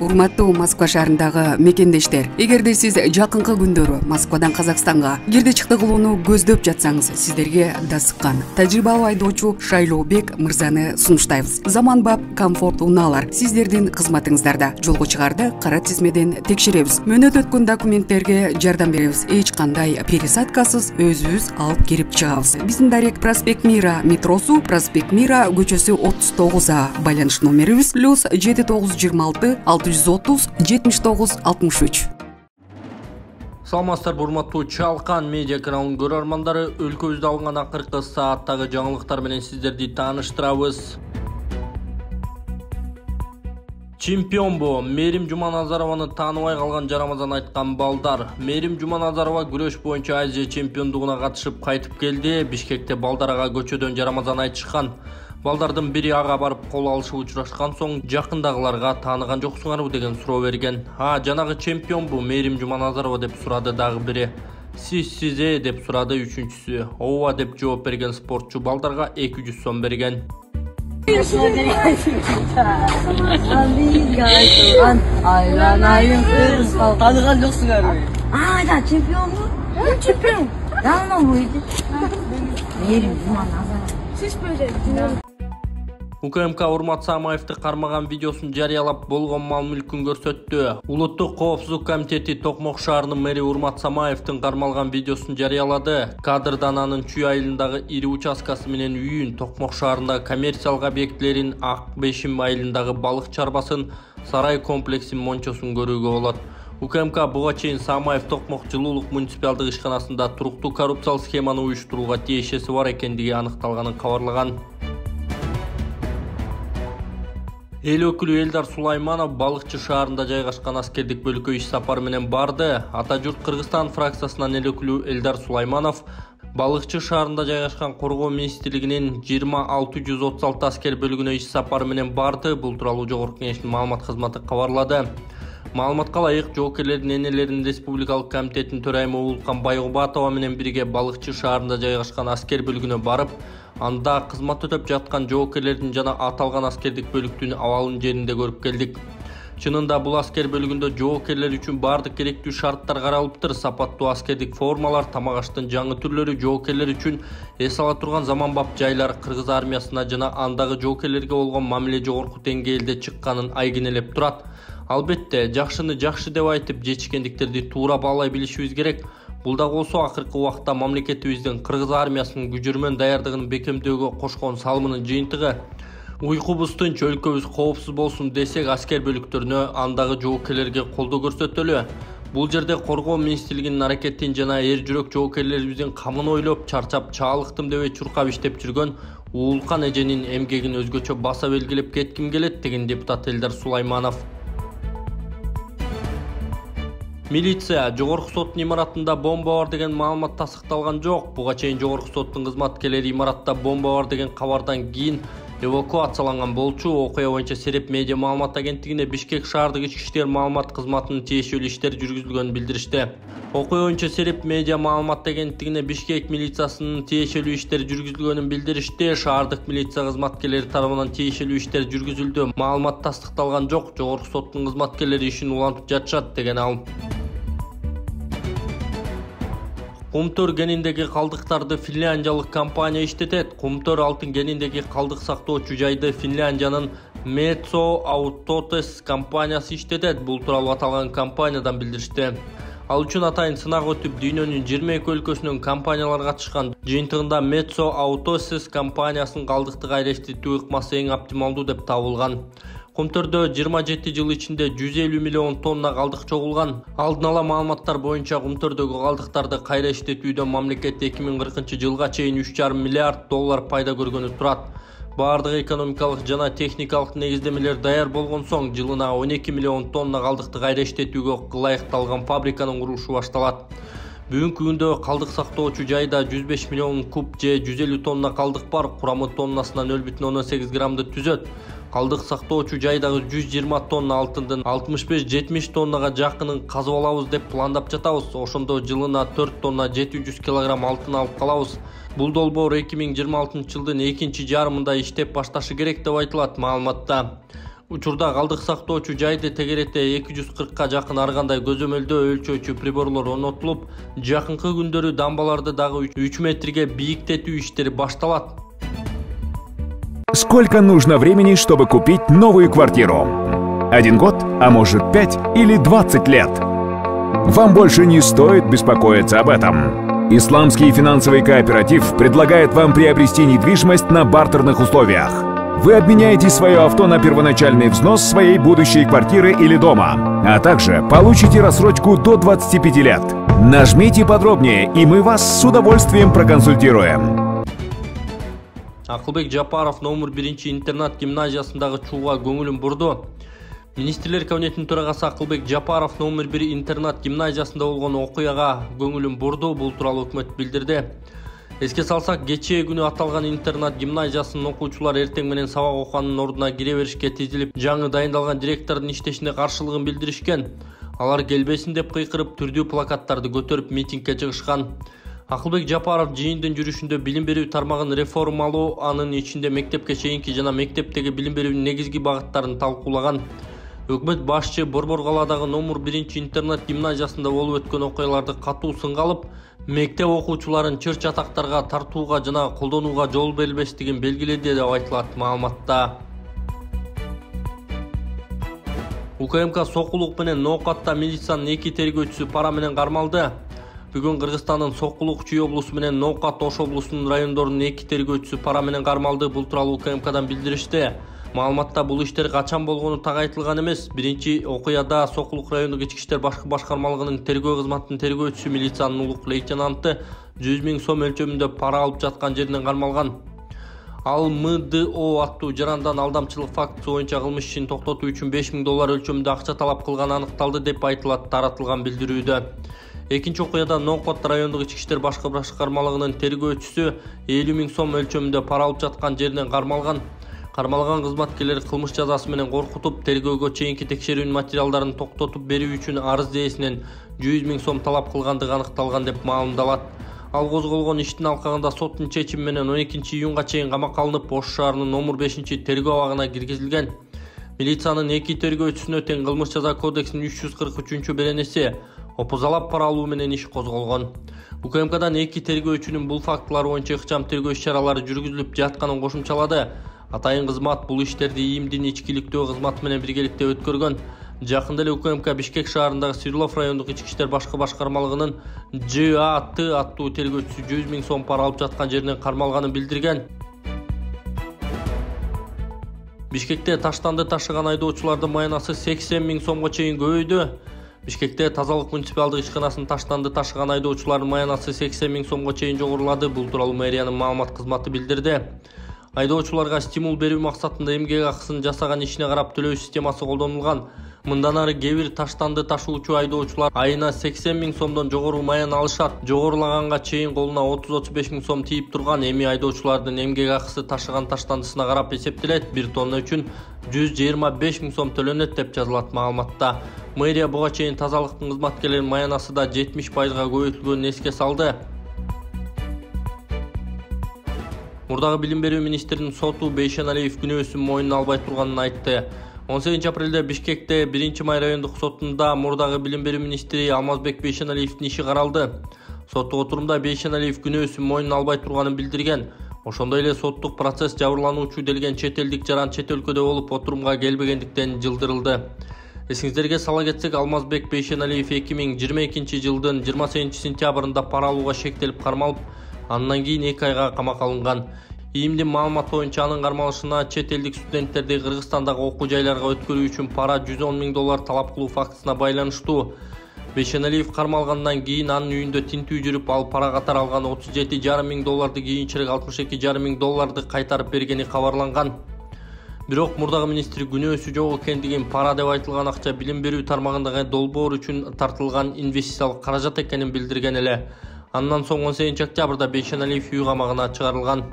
Урматтуу Москва шаарындагы мекендештер, эгерде сиз жакынкы күндөрү Москвадан Казакстанга кирди чыкты кылууну көздөп жатсаңыз, сиздерге да сыккан тажрыйбалуу айдоочу Шайлообек мырзаны сунуштайбыз. Заманбап комфорт унаалар сиздердин кызматыңыздарда. Жолго чыгарды кара тизмеден текшеребиз. Мөөнөт өткөн документтерге жардам беребиз. Эч кандай пересадкасыз өзүбүз алып кирип чыгабыз. Биздин Дарек Проспект Мира метросу, Проспект Мира көчөсү 39А, байланыш номерибиз +7926 630 79 63. Саламатсыздар, урматтуу Чалкан медиа каналынын көрөрмандары, өлкөбүздө алынган акыркы сааттагы жаңылыктар менен сиздерди тааныштырабыз. Чемпионбу Мерим Жуманазарованы тааныбай калган жарамазан айткан балдар. Мерим Жуманазарова күрөш боюнча Азия чемпиондугуна катышып кайтып келди. Бишкекте балдарга көчөдөн жарамазан айтышкан. Балдардын бири ага барып кол алышып учурашкан соң жакындагыларга тааныган жоксуңарбы деген суроо берген. Жанагы чемпионбу Мерим Жуманазарова деп сурады дагы бири. Сиз деп сурады үчүнчүсү. Ооба деп жооп берген спортчу балдарга 200 сом берген. Таныган жоксуңарбы? Да, чемпионбу? Чемпион. Давно будет. Мерим Жуманазарова. Сиз бөлөп. УКМК Урмат Самаевди кармаган видеосун жарыялап болгон мал-мүлкүн көрсөттү. Улуттук коопсуздук комитети Токмок шаарынын мэри Урмат Самаевдин кармалган видеосун жарыялады. Кадрдан анын Чүй айылындагы ири участкасы менен үйүн, Токмок шаарындагы коммерциялык объектилерин, Ак Бешим айылындагы балык чарбасын, сарай комплексин мончосун көрүүгө болот. УКМК буга чейин Самаев Токмок жылуулук муниципалдык ишканасында туруктуу коррупциялык схеманы уюштурууга тиешеси бар экендиги аныкталганын кабарлаган. Эл өкүлү Элдар Сулайманов Балыкчы шаарында жайгашкан аскердик бөлүккө иш сапары менен барды. Ата журт Кыргызстан фракциясынан эл өкүлү Элдар Сулайманов Балыкчы шаарында жайгашкан Коргоо министрлигинин 20636 аскер бөлүгүнө иш сапары менен барды. Бул тууралуу Жогорку Кеңештин маалымат кызматы кабарлады. Маалыматка ылайык, жоокерлердин энелеринин республикалык комитетинин төрайымы Улукан Байгубатова менен бирге Балыкчы шаарында жайгашкан аскер бөлүгүнө барып, анда кызмат өтөп жаткан жоокерлердин жана аталган аскердик бөлүктүн абалын жеринде көрүп келдик. Чынында бул аскер бөлүгүндө жоокерлер үчүн баардык керектүү шарттар каралыптыр. Сапаттуу аскердик формалар, тамак аштын жаңы түрлөрү, жоокерлер үчүн эс ала турган заманбап жайлар, кыргыз армиясына жана андагы жоокерлерге болгон мамиле жогорку деңгээлде чыкканын айгинелеп турат. Албетте, жакшыны жакшы деп айтып, жечкендиктерди туура баалай билишибиз керек. Бул да болсо акыркы убакта мамлекетибиздин кыргыз армиясынын күжүрмөн даярдыгын бекемдөөгө кошкон салымынын жыйынтыгы. Уйкубуз тынч, өлкөбүз коопсуз болсун десек, аскер бөлүктөрүнө, андагы жоокерлерге колдоо көрсөтөлү. Бул жерде Коргоо министрлигинин аракетин жана эр жүрөк жоокерлерибиздин камын ойлоп, чарчап чаалыктым деп чуркап иштеп жүргөн Уулкан эженин эмгегин өзгөчө баса белгилеп кетким келет деген депутат Элдар Сулайманов. Милиция Жогорку соттун имаратында бомба бар деген маалымат тасыкталган жок. Буга чейин Жогорку соттун кызматкерлери имаратта бомба бар деген кабардан кийин эвакуацияланган болчу. Окуя боюнча Сереп медиа маалымат агенттигине Бишкек шаардык ички иштер маалымат кызматынын тиешелүү иштер жүргүзүлгөнүн билдиришти. Окуя боюнча Сереп медиа маалымат агенттигине Бишкек милициясынын тиешелүү иштер жүргүзүлгөнүн билдиришти. Шаардык милиция кызматкерлери тарабынан тиешелүү иштер жүргүзүлдү. Маалымат тастыкталган жок. Жогорку соттун кызматкерлери ишин улантып жатышат деген ал. Кумтөр гениндеги калдыктарды финляндиялык компания иштетет. Кумтөр алтын гениндеги калдык сактоочу жайды Финляндиянын Metso Autotes компаниясы иштетет. Бул тууралуу аталган компаниядан билдиришти. Ал үчүн атайын сынак өтүп, дүйнөнүн 22 өлкөсүнөн компаниялар катышкан. Жыйынтыгында Metso Autotes компаниясынын калдыкты кайра иштетүү ыкмасы эң оптималдуу деп табылган. Кумтөрдө 27 жыл ичинде 150 миллион тонна калдык чогулган. Алдын ала маалыматтар боюнча кумтөрдөгү калдыктарды кайра иштетүүдөн мамлекет 2040 жылга чейин 3,5 миллиард доллар пайда көргөнү турат. Баардык экономикалык жана техникалык негиздемелер даяр болгон соң жылына 12 миллион тонна калдыкты кайра иштетүүгө ылайыкталган фабриканын курулушу башталат. Бүгүнкү күндө калдык сактоочу жайда 105 миллион куб же 150 тонна калдык бар. Курамы тоннасынан 0,18 граммды түзөт. Калдык сактоочу жайдагы 120 тонна алтындын 65-70 тоннага жакынын казып алабыз деп пландап жатабыз. Ошондо жылына 4 тонна 700 килограмм алтын алып калабыз. Бул долбоор 2026 жылдын экинчи жарымында иштеп башташы керек деп айтылат маалыматта. Учурда калдык сактоочу жайды тегеретте 240ка жакын ар кандай көзөмөлдөө өлчөөчү приборлор орнотулуп, жакынкы күндөрү дамбаларды дагы 3 метрге бийиктетүү иштери башталат. Сколько нужно времени, чтобы купить новую квартиру? 1 год, а может 5 или 20 лет? Вам больше не стоит беспокоиться об этом. Исламский финансовый кооператив предлагает вам приобрести недвижимость на бартерных условиях. Вы обменяете свое авто на первоначальный взнос своей будущей квартиры или дома, а также получите рассрочку до 25 лет. Нажмите подробнее, и мы вас с удовольствием проконсультируем. Акылбек Жапаров номер 1 интернат гимназиясындагы чууга көңүлүн бурду. Министрлер кабинетинин төрагасы Акылбек Жапаров номер 1 интернат гимназиясында болгон окуяга көңүлүн бурду. Бул тууралуу өкмөт билдирди. Эске салсак, кечээ күнү аталган интернат гимназиясынын окуучулар эртең менен сабак окуганын ордуна кире беришке тизилип, жаңы дайындалган директордун иштешине каршылыгын билдиришкен. Алар келбесин деп кыйкырып, түрдүү плакаттарды көтөрүп митингге чыгышкан. Акылбек Жапаров жыйындын жүрүшүндө билим берүү тармагын реформалоо, анын ичинде мектепке чейинки жана мектептеги билим берүүнүн негизги багыттарын талкуулаган. Өкмөт башчы Борбор калаадагы номер 1 интернат гимназиясында болуп өткөн окуяларды катуу сынга алып, мектеп окуучуларын чыр-чатактарга тартууга жана колдонууга жол берилбестигин белгиледи деп айтылат маалыматта. УКМК сокулук менен Ноокатта милициянын 2 тергөөчүсү пара менен кармалды. Бүгүн Кыргызстандын Сокулук Чүй облусу менен Ноокат Ош облусунун райондорунун 2 тергөөчүсү пара менен кармалды. Бул тууралуу УКМКдан билдиришти. Маалыматта бул иштер качан болгону так айтылган эмес. Биринчи окуяда Сокулук райондук ички иштер башкармалыгынын тергөө кызматынын тергөөчүсү милициянын улук лейтенанты 100 000 сом өлчөмүндө пара алып жаткан жеринен кармалган. Ал МДО аттуу жарандан алдамчылык фактысы боюнча кылмыш ишин токтотуу үчүн 5 000 доллар өлчөмүндө акча талап кылганы аныкталды деп айтылат таратылган билдирүүдө. Экинчи окуяда Ноокат райондук ички иштер башкармалыгынын тергөөчүсү 50 000 сом өлчөмүндө пара алып жаткан жеринен кармалган. Кармалган кызматкерлер кылмыш жазасы менен коркутуп, тергөөгө чейинки текшерүүнүн материалдарын токтотуп берүү үчүн арыз ээсинен 100 000 сом талап кылгандыгы аныкталган деп маалымдалат. Ал козголгон иштин алкагында соттун чечими менен 12 июнга чейин камакка алынып, Ош шаарынын номер 5 тергөө абагына киргизилген. Милициянын 2 тергөөчүсүнө тең кылмыш жаза кодексинин 343-беренеси опузалап пара алуу менен иш козголгон. УКМКдан 2 тергөөчүнүн бул фактылар боюнча ыкчам тергөө иш-чаралары жүргүзүлүп жатканын кошумчалады. Атайын кызмат бул иштерди ИИМдин ичкиликтөө кызматы менен биргеликте өткөргөн. Жакында эле УКМК Бишкек шаарындагы Свердлов райондук ички иштер башкармалыгынын ЖАТ аттуу тергөөчүсү 100 000 сом пара алып жаткан жеринен кармалганын билдирген. Бишкекте таштанды ташыган айдоочулардын маянасы 80 000 сомго чейин көбөйдү. Бишкекте тазалык муниципалдык ишканасынын таштанды ташыган айдоочулардын маянасы 80 000 сомго чейин жогорулады. Бул тууралуу мэриянын маалымат кызматы билдирди. Айдоочуларга стимул берүү максатында эмгек акысын жасаган ишине карап төлөө системасы колдонулган. Мындан ары кээ бир таштанды ташуучу айдоочулар айына 80 000 сомдон жогору маян алышат. Жогорулаганга чейин колуна 30-35 000 сом тийип турган. Эми айдоочулардын эмгек акысы ташыган таштандысына карап эсептелет. 1 тонна үчүн 125 000 сом төлөнөт деп жазылат маалыматта. Мэрия буга чейин тазалыктын кызматкерлеринин маянасы да 70%га көбөйтүлгөнүн эске салды. Мурдагы билим берүү министринин соту Бейшеналиев күнөөсүн мойнуна албай турганын айтты. 18 апрелде Бишкекте 1 май райондук сотунда мурдагы билим берүү министри Алмазбек Бейшеналиевдин иши каралды. Соттук отурумда Бейшеналиев күнөөсүн мойнуна албай турганын билдирген. Ошондой эле соттук процесс жабырлануучу делген чет элдик жаран чет өлкөдө болуп отурумга келбегендиктен жылдырылды. Эсиңиздерге сала кетсек, Алмазбек Бейшеналиев 2022 жылдын 28 сентябрында пара алууга шектелип кармалып, андан кийин 2 айга камакка алынган. ИИМдин маалыматы боюнча анын кармалышына чет элдик студенттерди Кыргызстандагы окуу жайларга өткөрүү үчүн пара 110 000 доллар талап кылуу фактысына байланыштуу. Бейшеналиев кармалгандан кийин анын үйүндө тинтүү жүрүп, ал пара катары алган 37,5 000 долларды кийинчерээк 62,5 000 долларды кайтарып бергени кабарланган. Бирок мурдагы министр күнөөсү жок экендигин, пара деп айтылган акча билим берүү тармагындагы долбоор үчүн тартылган инвестициялык каражат экенин билдирген эле. Андан соң 18 октябрда Бейшеналиев үй камагына чыгарылган.